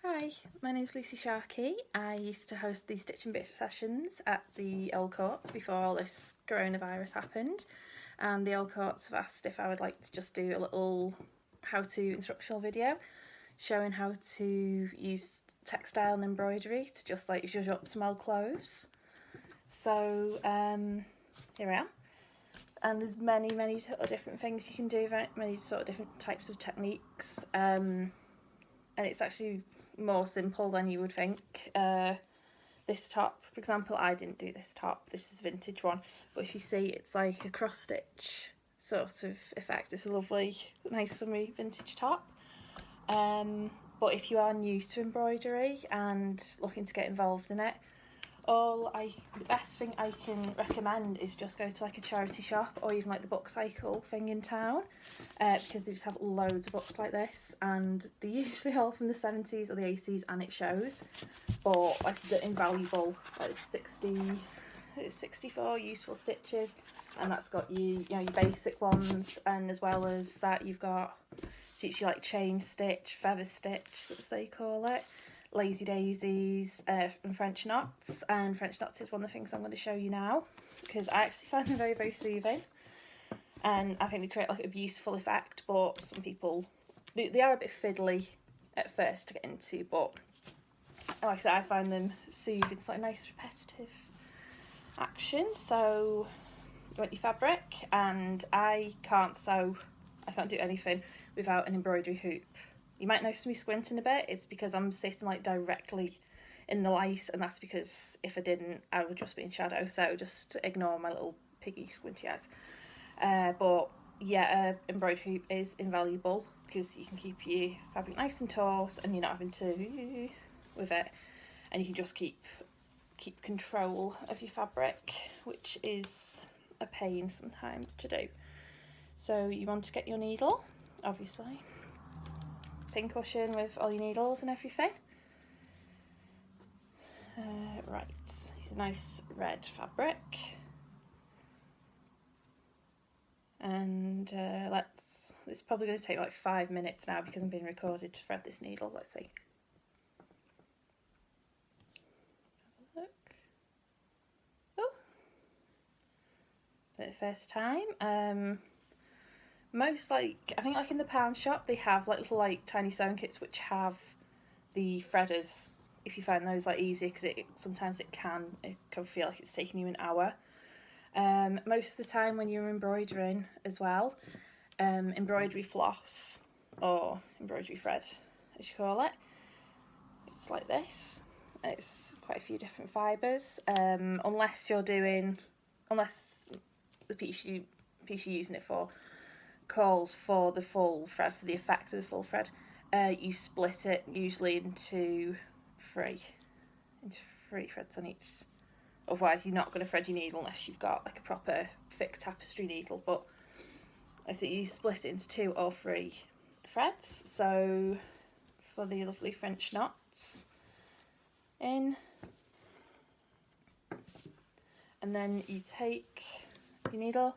Hi, my name's Lucy Sharkey. I used to host the Stitch and Bitch sessions at the Old Courts before all this coronavirus happened, and the Old Courts have asked if I would like to just do a little how-to instructional video showing how to use textile and embroidery to just like zhuzh up some old clothes. So here I am, and there's many sort of different things you can do, many sort of different types of techniques, and it's actually more simple than you would think. This top, for example, I didn't do this top, this is a vintage one, but if you see, it's like a cross stitch sort of effect. It's a lovely, nice summery vintage top. But if you are new to embroidery and looking to get involved in it, the best thing I can recommend is just go to like a charity shop or even like the book cycle thing in town, because they just have loads of books like this, and they're usually all from the 70s or the 80s, and it shows. But like they're invaluable. Like it's 64 useful stitches, and that's got your basic ones, and as well as that you've got teach you like chain stitch, feather stitch, as they call it, lazy daisies, and French knots. And French knots is one of the things I'm going to show you now, because I actually find them very soothing, and I think they create like a beautiful effect. But some people, they are a bit fiddly at first to get into, but like I said, I find them soothing. It's like a nice repetitive action. So you want your fabric, and I can't do anything without an embroidery hoop. You might notice me squinting a bit. It's because I'm sitting like directly in the light, and that's because if I didn't, I would just be in shadow, so just ignore my little piggy squinty eyes. But yeah, embroidery hoop is invaluable because you can keep your fabric nice and taut, and you're not having to with it, and you can just keep control of your fabric, which is a pain sometimes to do. So you want to get your needle, obviously, pincushion with all your needles and everything. Right, use a nice red fabric, and it's probably going to take like 5 minutes now because I'm being recorded to thread this needle. Let's see. Let's have a look. Oh, for the first time. Most, I think like in the pound shop they have like little like tiny sewing kits which have the threaders, if you find those like easy, because sometimes it can feel like it's taking you an hour. Most of the time when you're embroidering as well, embroidery floss, or embroidery thread as you call it, it's like this. It's quite a few different fibres, unless the piece you're using it for calls for the full thread, for the effect of the full thread. You split it usually into three threads on each. Otherwise you're not going to thread your needle unless you've got like a proper thick tapestry needle. But I see you split it into 2 or 3 threads. So for the lovely French knots in, and then you take your needle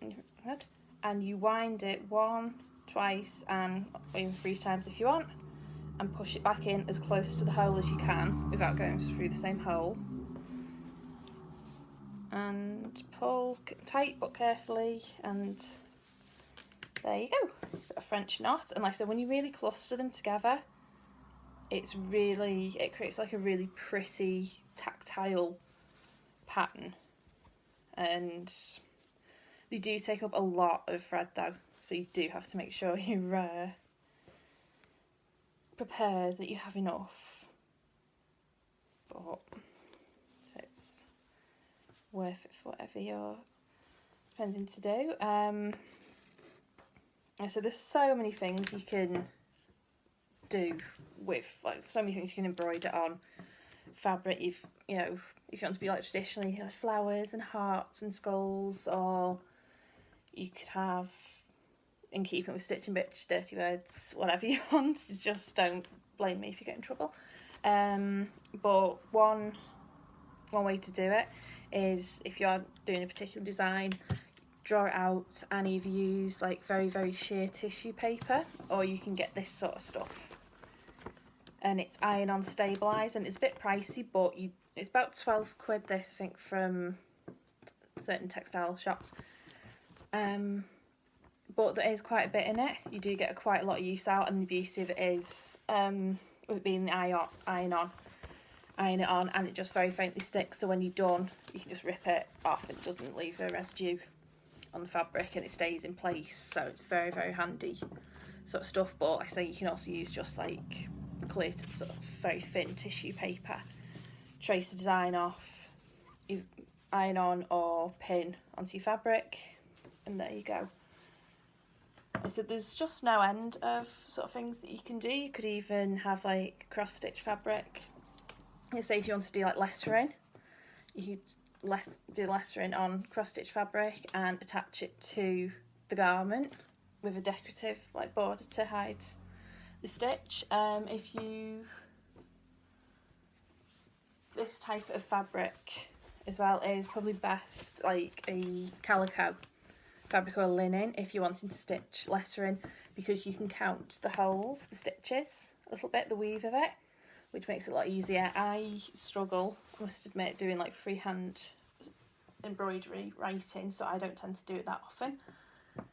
and your thread, and you wind it 1, twice, and even 3 times if you want, and push it back in as close to the hole as you can without going through the same hole, and pull tight but carefully, and there you go. You've got a French knot. And like I said, when you really cluster them together, it creates like a really pretty tactile pattern, and they do take up a lot of thread though, so you do have to make sure you're prepared that you have enough. But so it's worth it for whatever you're intending to do. So there's so many things you can do with, like, so many things you can embroider on fabric. If you want to be like traditionally, like flowers and hearts and skulls, or you could have, in keeping with Stitch and Bitch, dirty words, whatever you want. Just don't blame me if you get in trouble. But one way to do it is, if you're doing a particular design, draw it out and either use like very sheer tissue paper, or you can get this sort of stuff. and it's iron-on stabilised, and it's a bit pricey, but it's about 12 quid this, I think, from certain textile shops. But there is quite a bit in it. You do get quite a lot of use out, and the beauty of it is, with it being the iron it on, and it just very faintly sticks, so when you're done you can just rip it off and it doesn't leave a residue on the fabric, and it stays in place, so it's very, very handy sort of stuff. But I say you can also use just like clear sort of very thin tissue paper, trace the design off, you iron on or pin onto your fabric, and there you go. So there's just no end of sort of things that you can do. You could even have like cross stitch fabric. Say if you want to do like lettering, you could do lettering on cross stitch fabric and attach it to the garment with a decorative like border to hide the stitch. This type of fabric as well is probably best like a calico fabric or linen if you're wanting to stitch lettering, because you can count the holes, the stitches a little bit, the weave of it, which makes it a lot easier. I struggle, I must admit, doing like freehand embroidery writing, so I don't tend to do it that often.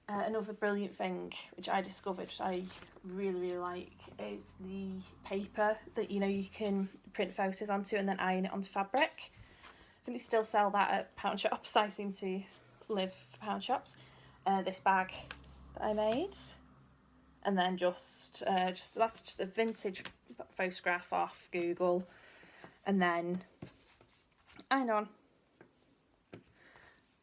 Another brilliant thing which I discovered, which I really, really like, is the paper that you can print photos onto and then iron it onto fabric. I think they still sell that at pound shops. I seem to live for pound shops. This bag that I made, and then just that's just a vintage photograph off Google, and then iron on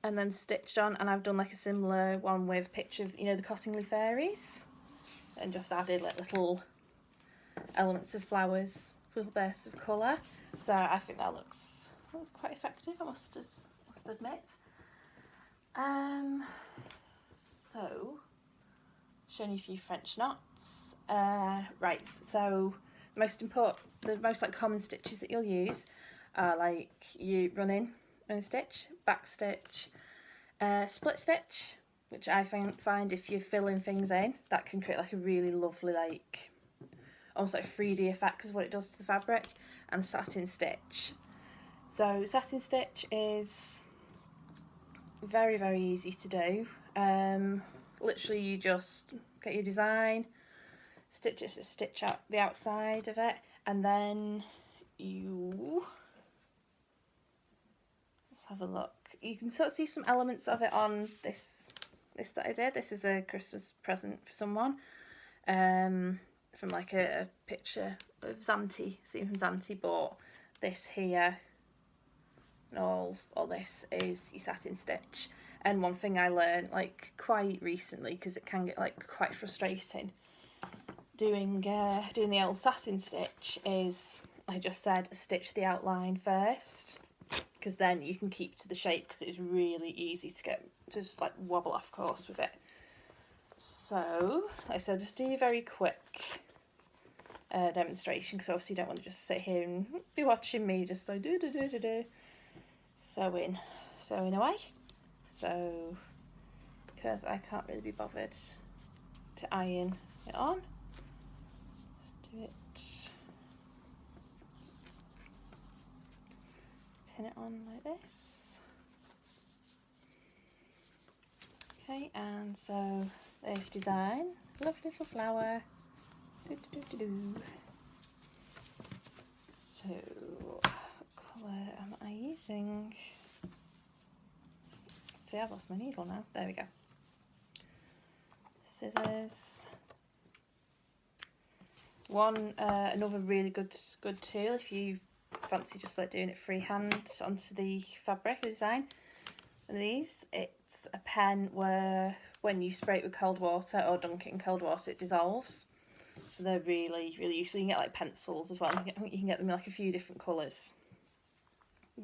and then stitched on. And I've done like a similar one with a picture of the Cottingley fairies, and just added like little elements of flowers, little bursts of colour. So I think that looks quite effective, I must admit. So showing you a few French knots. Right, so the most like common stitches that you'll use are like you running stitch, back stitch, split stitch, which I find if you're filling things in, that can create like a really lovely like almost like 3D effect because what it does to the fabric, and satin stitch. So satin stitch is very, very easy to do. Literally you just get your design, stitch out the outside of it, and then let's have a look. You can sort of see some elements of it on this that I did. This is a Christmas present for someone, from like a picture of Zante, seen from Zante, but this here and all this is your satin stitch. And one thing I learned like quite recently, because it can get like quite frustrating doing the old satin stitch, is, like I just said, stitch the outline first, because then you can keep to the shape, because it's really easy to just like wobble off course with it. So like I said, just do a very quick demonstration, because obviously you don't want to just sit here and be watching me just like sewing away. So because I can't really be bothered to iron it on, do it, pin it on like this. Okay, and so there's your design, lovely little flower. So what colour am I using? See, I've lost my needle now. There we go. Scissors. Another really good tool if you fancy just like doing it freehand onto the fabric design. And these, it's a pen where when you spray it with cold water or dunk it in cold water, it dissolves. So they're really, really useful. You can get like pencils as well. You can get them in like a few different colours.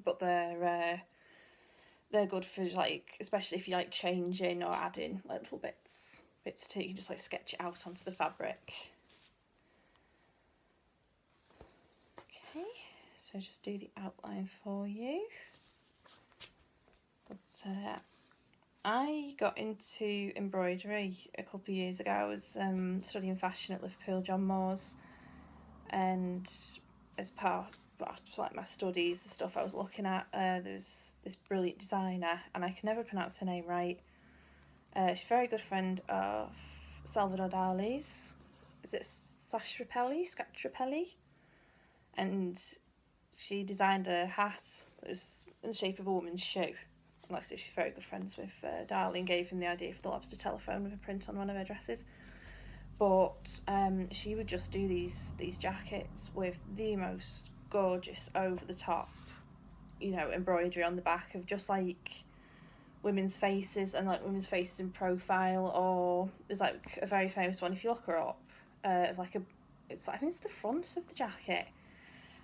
But they're good for like, especially if you like changing or adding like little bits to, you can just like sketch it out onto the fabric. Okay, so just do the outline for you. But I got into embroidery a couple of years ago. I was studying fashion at Liverpool John Moores, and as part of like my studies, the stuff I was looking at, there's this brilliant designer, and I can never pronounce her name right. She's a very good friend of Salvador Dali's. Is it Scattrapelli? And she designed a hat that was in the shape of a woman's shoe. And like I said, she's very good friends with Dali, and gave him the idea for the lobster telephone with a print on one of her dresses. But she would just do these jackets with the most gorgeous over the top, embroidery on the back of just like women's faces, and like women's faces in profile. Or there's like a very famous one, if you look her up, of like it's like, I think it's the front of the jacket,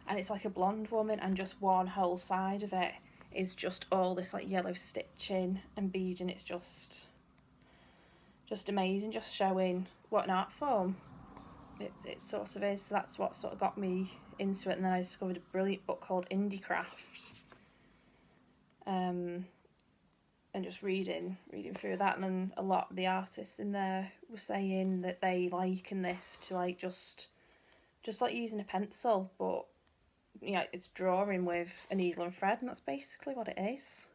and it's like a blonde woman, and just one whole side of it is just all this like yellow stitching and beading. It's just amazing, just showing what an art form it sort of is. So that's what sort of got me into it. And then I discovered a brilliant book called Needlecraft, and just reading through that, and then a lot of the artists in there were saying that they liken this to like just like using a pencil, but it's drawing with a needle and thread, and that's basically what it is.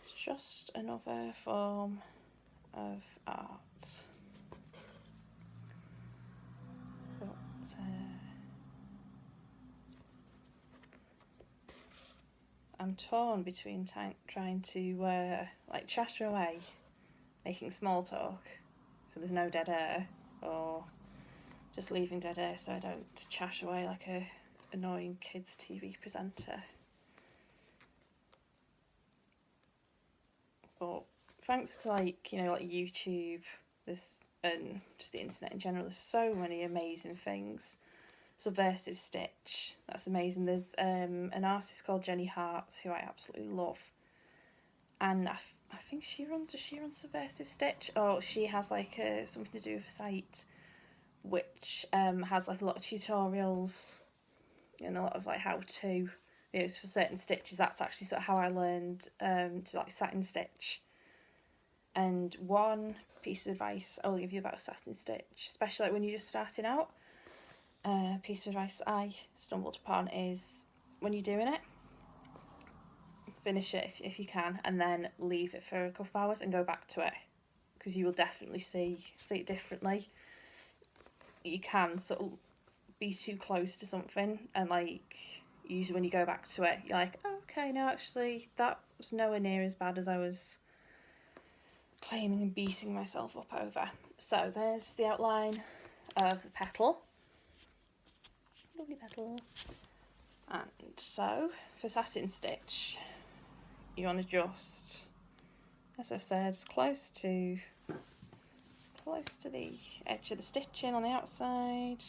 It's just another form of art. But I'm torn between trying to like chatter away, making small talk so there's no dead air, or just leaving dead air so I don't chatter away like a annoying kids TV presenter. But thanks to like YouTube, and just the internet in general, there's so many amazing things. Subversive stitch, that's amazing. There's an artist called Jenny Hart who I absolutely love, and I think does she run Subversive Stitch? Oh, she has like something to do with a site which has like a lot of tutorials and a lot of like how to videos for certain stitches. That's actually sort of how I learned to like satin stitch. And one piece of advice I will give you about satin stitch, especially like when you're just starting out, piece of advice that I stumbled upon is, when you're doing it, finish it if you can, and then leave it for a couple of hours and go back to it, because you will definitely see it differently. You can sort of be too close to something, and like usually when you go back to it, you're like, oh, okay, no, actually that was nowhere near as bad as I was claiming and beating myself up over. So there's the outline of the petal. Lovely petal. And so for satin stitch, you want to just, as I said, close to the edge of the stitching on the outside.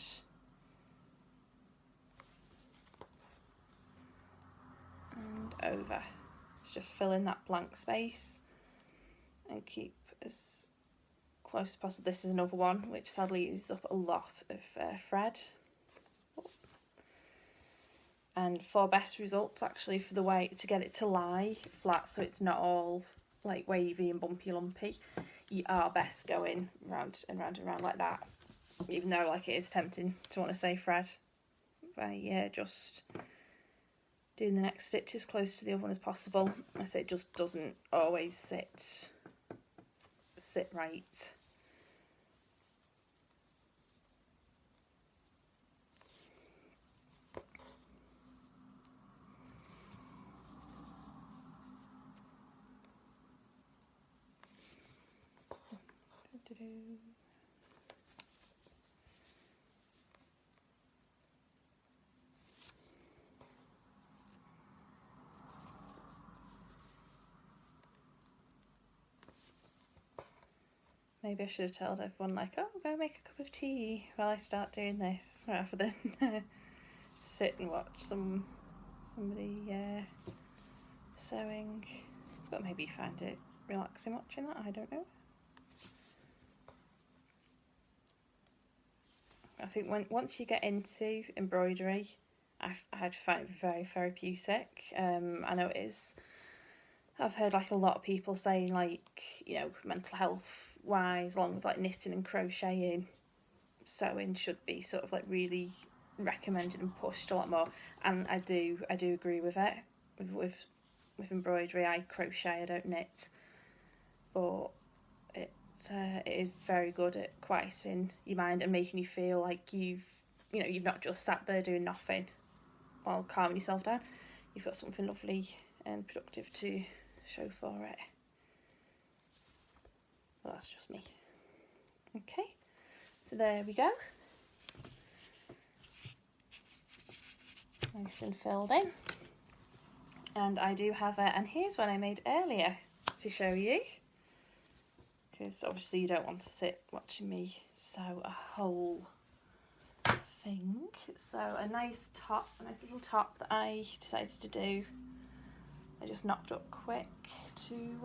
And over. Just fill in that blank space and keep as close as possible. This is another one which sadly uses up a lot of thread. And for best results, actually, for the way to get it to lie flat so it's not all like wavy and bumpy lumpy, you are best going round and round and round like that, even though like it is tempting to want to say thread, by just doing the next stitch as close to the other one as possible. I say it just doesn't always sit right. Maybe I should have told everyone, like, oh, go make a cup of tea while I start doing this, rather than sit and watch somebody sewing. But maybe you find it relaxing watching that, I don't know. I think once you get into embroidery, I find it very therapeutic. I know it is. I've heard like a lot of people saying, like, mental health wise, along with like knitting and crocheting, sewing should be sort of like really recommended and pushed a lot more, and I do agree with it. With embroidery, I crochet, I don't knit, but it is very good at quieting your mind and making you feel like you've not just sat there doing nothing while calming yourself down. You've got something lovely and productive to show for it. Well, that's just me. Okay, so there we go. Nice and filled in. And I do have it, and here's one I made earlier to show you, because obviously you don't want to sit watching me sew a whole thing. So a nice little top that I decided to do. I just knocked up quick to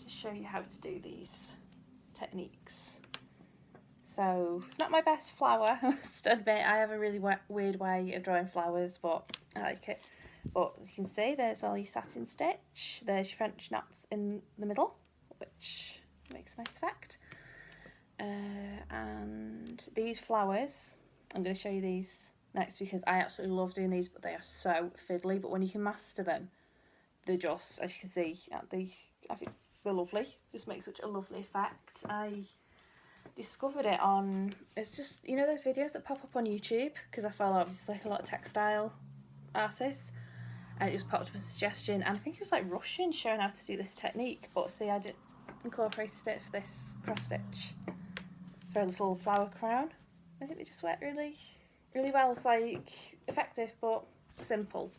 show you how to do these techniques. So it's not my best flower, I must admit. I have a really weird way of drawing flowers, but I like it. But as you can see, there's all your satin stitch, there's your French knots in the middle, which makes a nice effect. And these flowers, I'm going to show you these next because I absolutely love doing these, but they are so fiddly. But when you can master them, they're just, as you can see, I think they're lovely. Just make such a lovely effect. I discovered it on, it's just, you know those videos that pop up on YouTube, because I follow obviously like a lot of textile artists, and it just popped up as a suggestion, and I think it was like Russian showing how to do this technique, but see, I incorporated it for this cross stitch for a little flower crown. I think they just work really well. It's like effective but simple.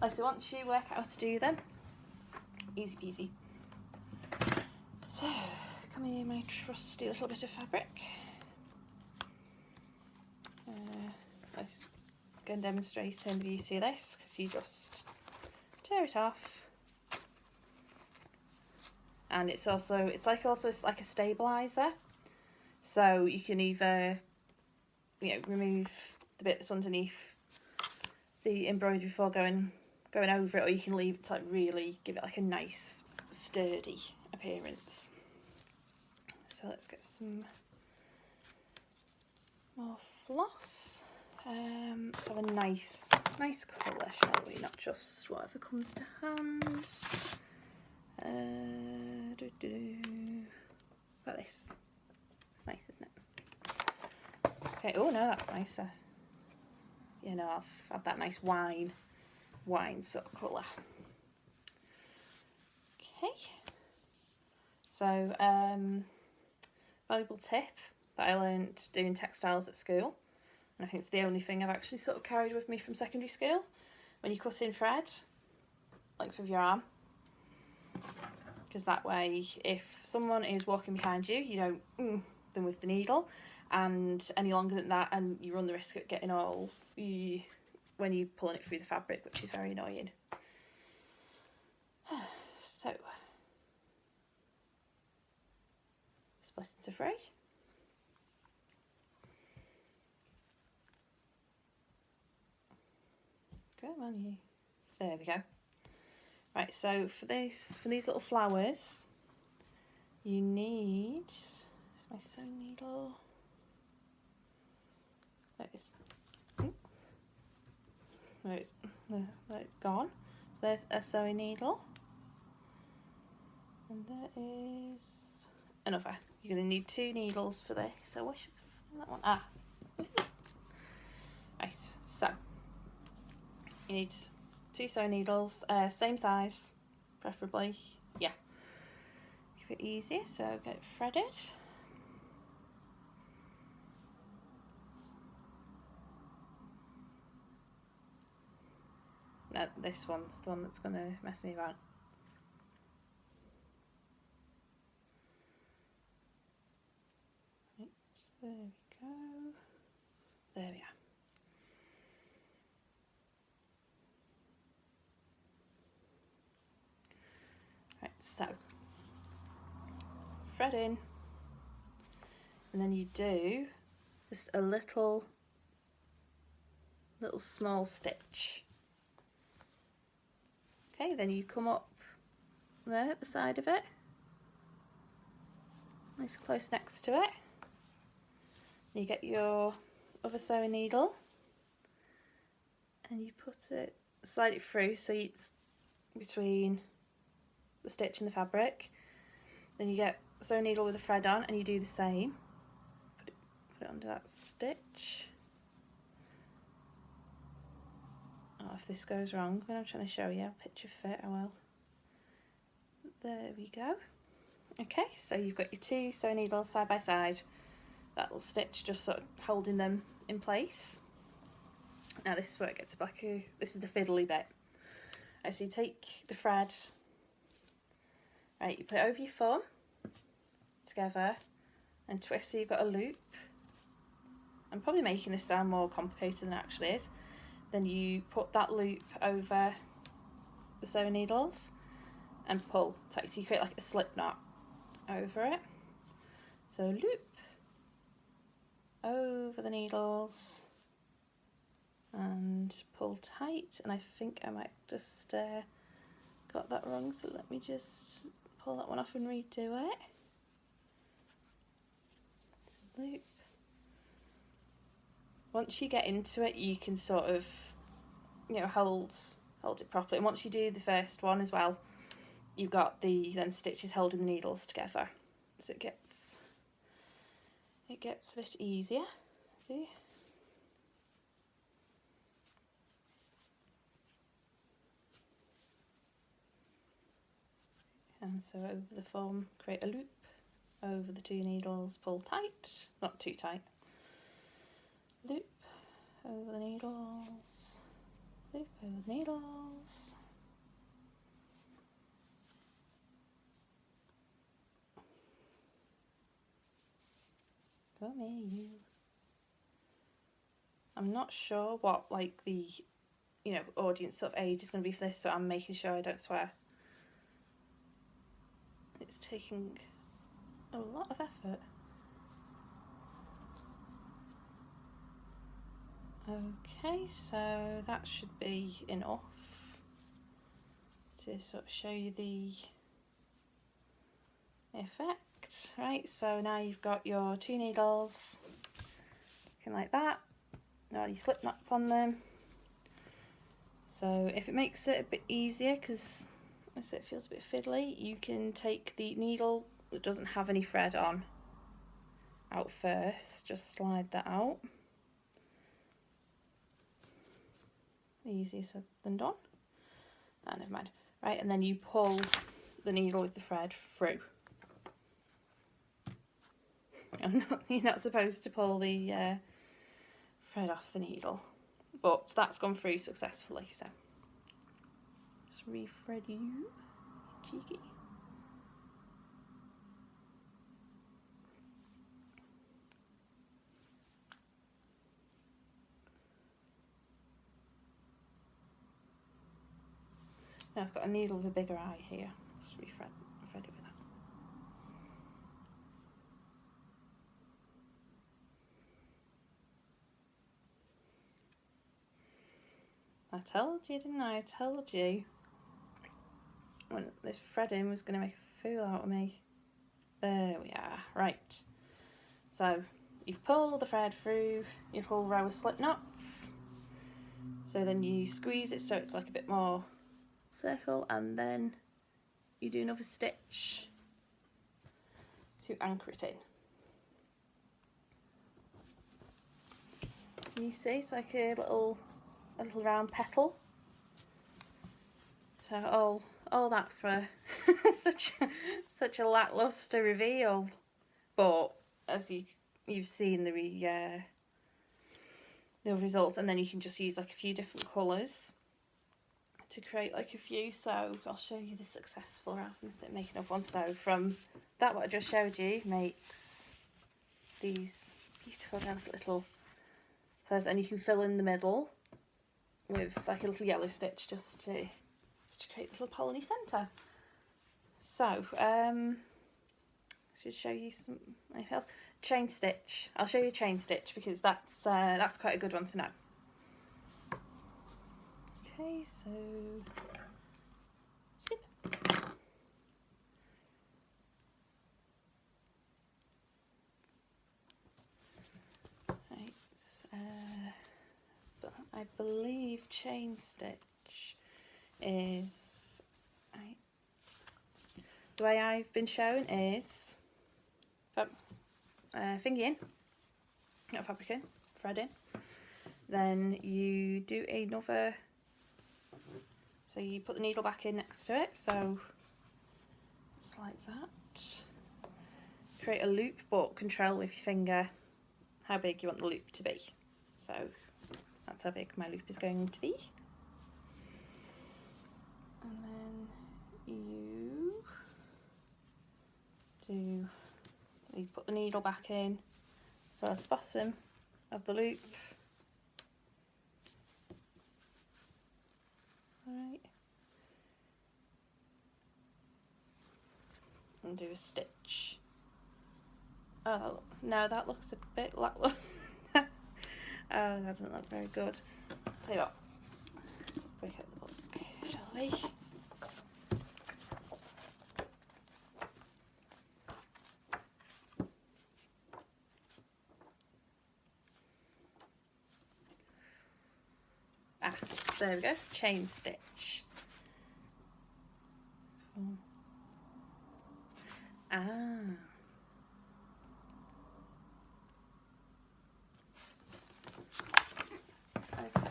Like, so once you work out how to do them, easy peasy. So come here, my trusty little bit of fabric. Let's go and demonstrate the beauty of this, because you just tear it off, and it's like a stabilizer. So you can either remove the bit that's underneath the embroidery before going over it, or you can leave it to like really give it like a nice sturdy appearance. So let's get some more floss. Let's have a nice colour, shall we? Not just whatever comes to hand. Like this. It's nice, isn't it? Okay. Oh no, that's nicer. I'll have that nice wine sort of colour. Okay. So, valuable tip that I learned doing textiles at school, and I think it's the only thing I've actually sort of carried with me from secondary school. When you cut in thread, length of your arm, because that way if someone is walking behind you, you don't them with the needle, and any longer than that, and you run the risk of getting all when you're pulling it through the fabric, which is very annoying. So split into three. Come on, you. There we go. Right, so for these little flowers, you need my sewing needle. There it is. There it's gone. So there's a sewing needle, and there is another. You're going to need 2 needles for this. So what should that one? Right. So you need 2 sewing needles, same size, preferably. Yeah. Keep it easy. So get it threaded. No, this one's the one that's going to mess me around. Right, there we go. There we are. Right, so thread in, and then you do just a little small stitch. Okay, then you come up there at the side of it, nice close next to it, You get your other sewing needle and you slide it through so it's between the stitch and the fabric. Then you get a sewing needle with a thread on and you do the same. Put it under that stitch. Oh, if this goes wrong when I'm trying to show you, picture fit, I will. There we go. Okay, so you've got your two sewing needles side by side. That little stitch just sort of holding them in place. Now this is where it gets back. This is the fiddly bit. Right, so you take the thread, right, you put it over your thumb together and twist so you've got a loop. I'm probably making this sound more complicated than it actually is. Then you put that loop over the sewing needles and pull tight, so you create like a slip knot over it. So loop over the needles and pull tight, and I think I might just got that wrong, so let me just pull that one off and redo it. Loop. Once you get into it, you can sort of, you know, hold it properly. And once you do the first one as well, you've got the then stitches holding the needles together, so it gets a bit easier. See? And so over the thumb, create a loop over the two needles, pull tight, not too tight. Loop over the needles, loop over the needles. Go me, you. I'm not sure what like the, you know, audience sort of age is going to be for this, so I'm making sure I don't swear. It's taking a lot of effort. Okay, so that should be enough to sort of show you the effect. Right, so now you've got your two needles, looking like that. Now your slip knots on them. So if it makes it a bit easier, because it feels a bit fiddly, you can take the needle that doesn't have any thread on out first, just slide that out. Easier said than done. Oh, never mind. Right, and then you pull the needle with the thread through. You're not supposed to pull the thread off the needle, but that's gone through successfully, so just re-thread you, cheeky. Now I've got a needle with a bigger eye here, just re-thread it with that. I told you, didn't I? I told you. When this threading was going to make a fool out of me. There we are. Right. So you've pulled the thread through your whole row of slip knots. So then you squeeze it so it's like a bit more circle, and then you do another stitch to anchor it in. You see, it's like a little round petal. So all that for such a lackluster reveal, but as you've seen the results, and then you can just use like a few different colours to create like a few. So I'll show you the successful rather than making another one. So from that, what I just showed you makes these beautiful delicate little flowers, and you can fill in the middle with like a little yellow stitch just to create a little polleny centre. So I should show you anything else. Chain stitch. I'll show you chain stitch because that's quite a good one to know. Okay, so snip. I believe chain stitch is, the way I've been shown is finger in, not fabric in, thread in, then you do another, so you put the needle back in next to it, so it's like that. Create a loop, but control with your finger how big you want the loop to be. So that's how big my loop is going to be. And then you put the needle back in towards the bottom of the loop. Alright. And do a stitch. Oh, no, that looks a bit lacklustre. Oh, that doesn't look very good. Tell you what, break out the book, shall we? Ah, there we go, chain stitch. Ah. Okay.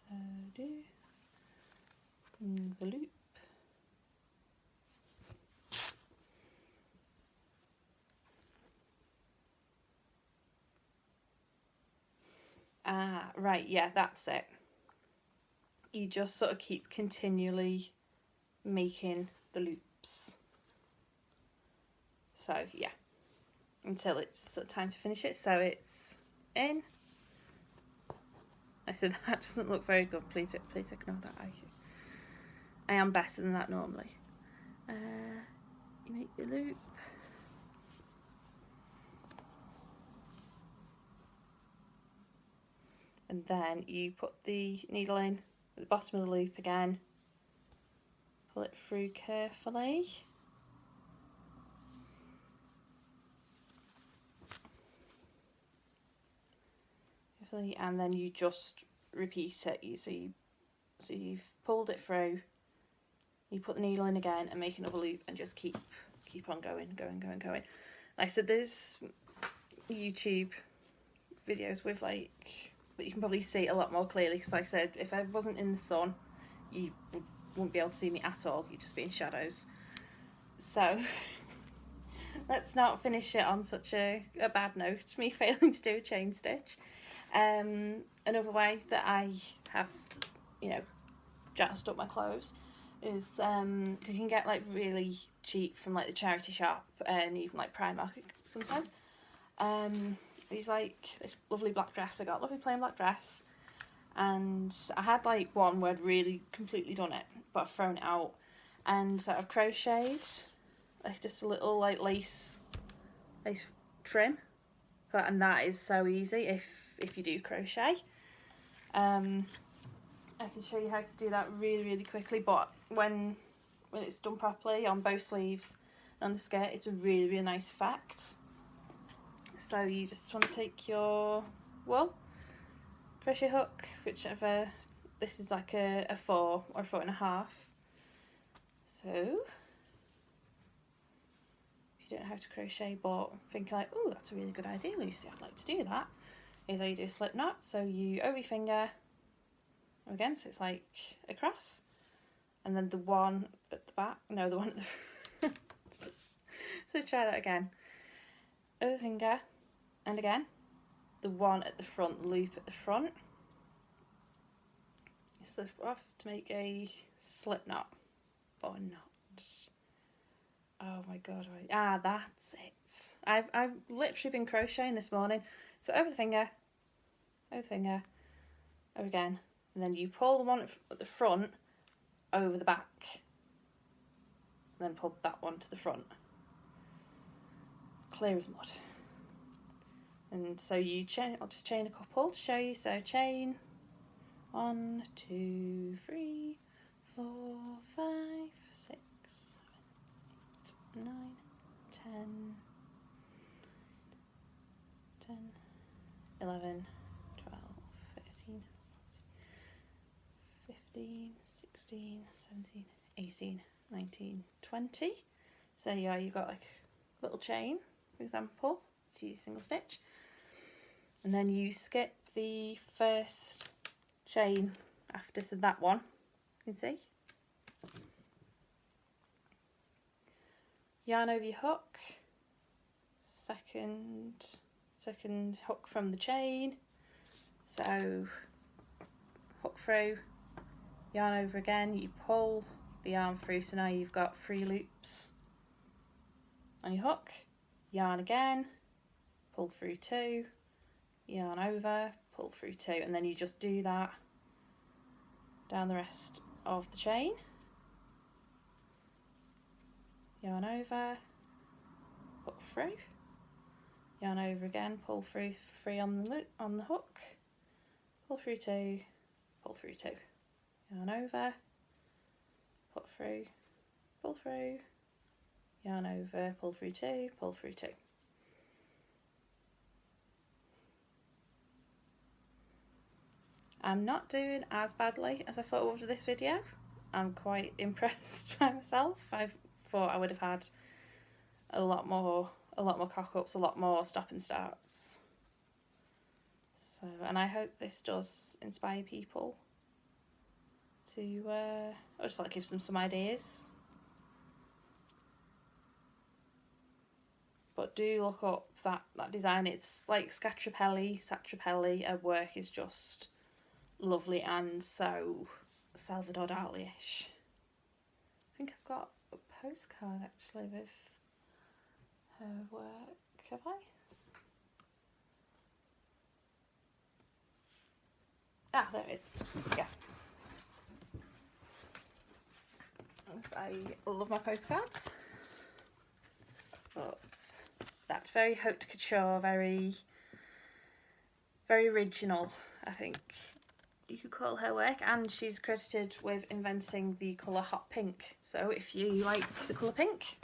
So do the loop. Ah, right, yeah, that's it. You just sort of keep continually making the loops. So yeah, until it's sort of time to finish it. So it's in. I said that doesn't look very good. Please ignore that. I am better than that normally. You make your loop. And then you put the needle in at the bottom of the loop again. Pull it through carefully. And then you just repeat it. So you've pulled it through, you put the needle in again and make another loop and just keep on going. Like I said, there's YouTube videos with like, that you can probably see a lot more clearly, because like I said, if I wasn't in the sun, you wouldn't be able to see me at all, you'd just be in shadows. So let's not finish it on such a bad note, me failing to do a chain stitch. Another way that I have, jazzed up my clothes is because you can get like really cheap from like the charity shop and even like Primark sometimes. These like this lovely black dress I got, lovely plain black dress, and I had like one where I'd really completely done it, but I've thrown it out, and so I've crocheted like just a little like lace trim, and that is so easy if you do crochet. I can show you how to do that really quickly, but when it's done properly on both sleeves and on the skirt, it's a really nice effect. So you just want to take your wool, crochet hook, whichever, this is like a 4 or 4.5. So if you don't know how to crochet but think like, oh, that's a really good idea, Lucy, I'd like to do that, is how you do a slip knot. So you over your finger again, so it's like across, and then the one at the back, no, the one at the so try that again, over the finger, and again the one at the front, loop at the front, slip off to make a slip knot or knot. Oh my god, right, that's it. I've literally been crocheting this morning. So over the finger, over again, and then you pull the one at the front over the back, and then pull that one to the front. Clear as mud. And so you chain, I'll just chain a couple to show you. So chain 1, 2, 3, 4, 5, 6, 7, 8, 9, 10, 16, 17, 18, 19, 20. So yeah, you've got like a little chain, for example, to use single stitch. And then you skip the first chain after, so that one, you can see. Yarn over your hook, second hook from the chain, so hook through, yarn over again, you pull the yarn through, so now you've got 3 loops on your hook, yarn again, pull through 2, yarn over, pull through 2, and then you just do that down the rest of the chain. Yarn over, hook through, yarn over again, pull through 3 on the loop on the hook, pull through 2, pull through 2, yarn over, put through, pull through, yarn over, pull through 2, pull through 2. I'm not doing as badly as I thought I would with this video. I'm quite impressed by myself. I thought I would have had a lot more cock-ups, a lot more stop and starts. So, and I hope this does inspire people to, or just like gives them some ideas. But do look up that design. It's like Scatrapelli. Her work is just lovely and so Salvador Dali-ish. I think I've got a postcard actually with her work, have I? Ah, there it is. Yeah. I love my postcards. But that's very haute couture, very original, I think you could call her work, and she's credited with inventing the colour hot pink. So if you like the colour pink,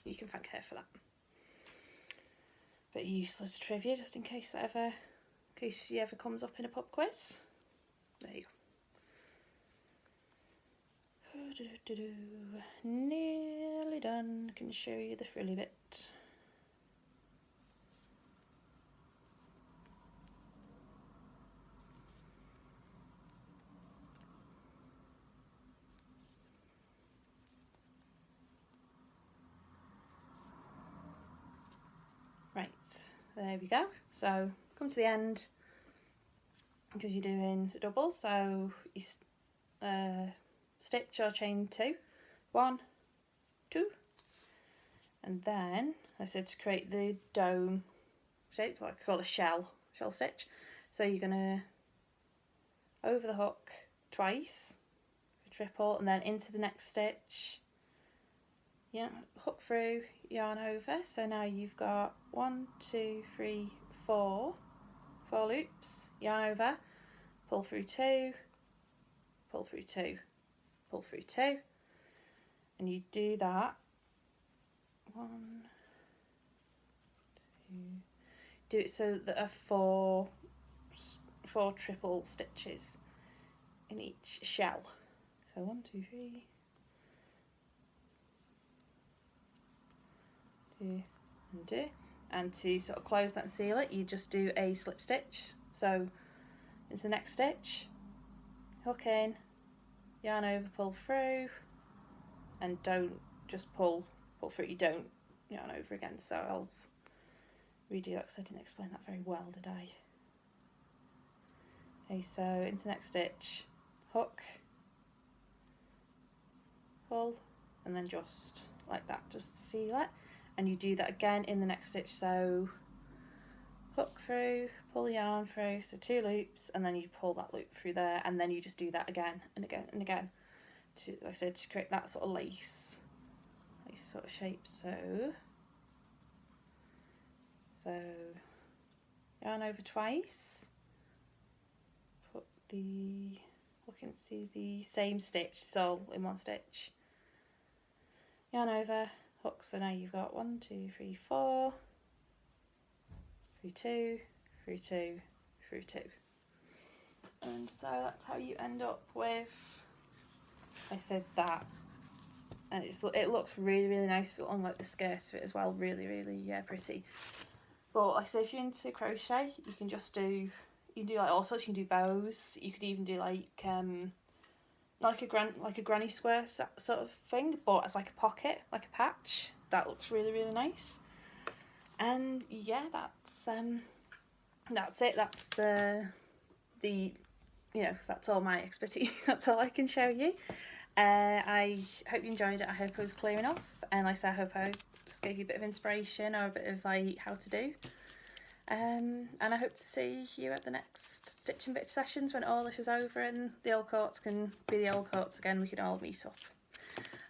you can thank her for that. Bit useless trivia, just in case she ever comes up in a pub quiz. There you go. Nearly done. I can show you the frilly bit. Right, there we go. So come to the end because you're doing a double. So you stitch or chain 2, 1, 2, and then I said to create the dome shape, like I call it a shell stitch. So you're gonna over the hook twice, triple, and then into the next stitch. Yeah, hook through, yarn over. So now you've got 1, 2, 3, 4 loops, yarn over, pull through 2, pull through 2, pull through 2, and you do that 1, 2, do it so that there are 4 triple stitches in each shell. So 1, 2, 3, 2 and 2, and to sort of close that and seal it, you just do a slip stitch. So into the next stitch, hook in, yarn over, pull through, and don't just pull through, you don't yarn over again. So I'll redo that because I didn't explain that very well, did I? Okay, so into the next stitch, hook, pull, and then just like that, just seal it. And you do that again in the next stitch, so hook through, pull yarn through, so 2 loops, and then you pull that loop through there, and then you just do that again and again and again to, like I said, to create that sort of lace sort of shape. So yarn over twice, put the hook into the same stitch, so in one stitch, yarn over, hook. So now you've got 1, 2, 3, 4, through 2, through 2, through 2, and so that's how you end up with I said that, and it looks really, really nice on like the skirt of it as well. Really, really pretty. But like I say, if you're into crochet, you can just do like all sorts. You can do bows. You could even do like a granny square sort of thing, but as like a pocket, like a patch. That looks really, really nice. And yeah, that's it. That's the that's all my expertise. That's all I can show you. I hope you enjoyed it. I hope it was clear enough, and like I said, I hope I just gave you a bit of inspiration or a bit of like how to do. And I hope to see you at the next Stitch and Bitch sessions when all this is over and the old courts can be the old courts again. We can all meet up.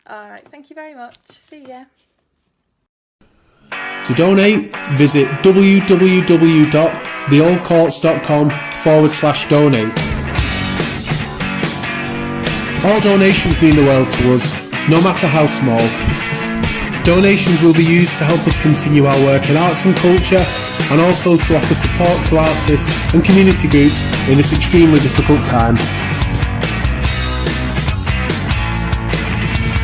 Alright, thank you very much. See ya. To donate, visit www.theoldcourts.com/donate. All donations mean the world to us, no matter how small. Donations will be used to help us continue our work in arts and culture, and also to offer support to artists and community groups in this extremely difficult time.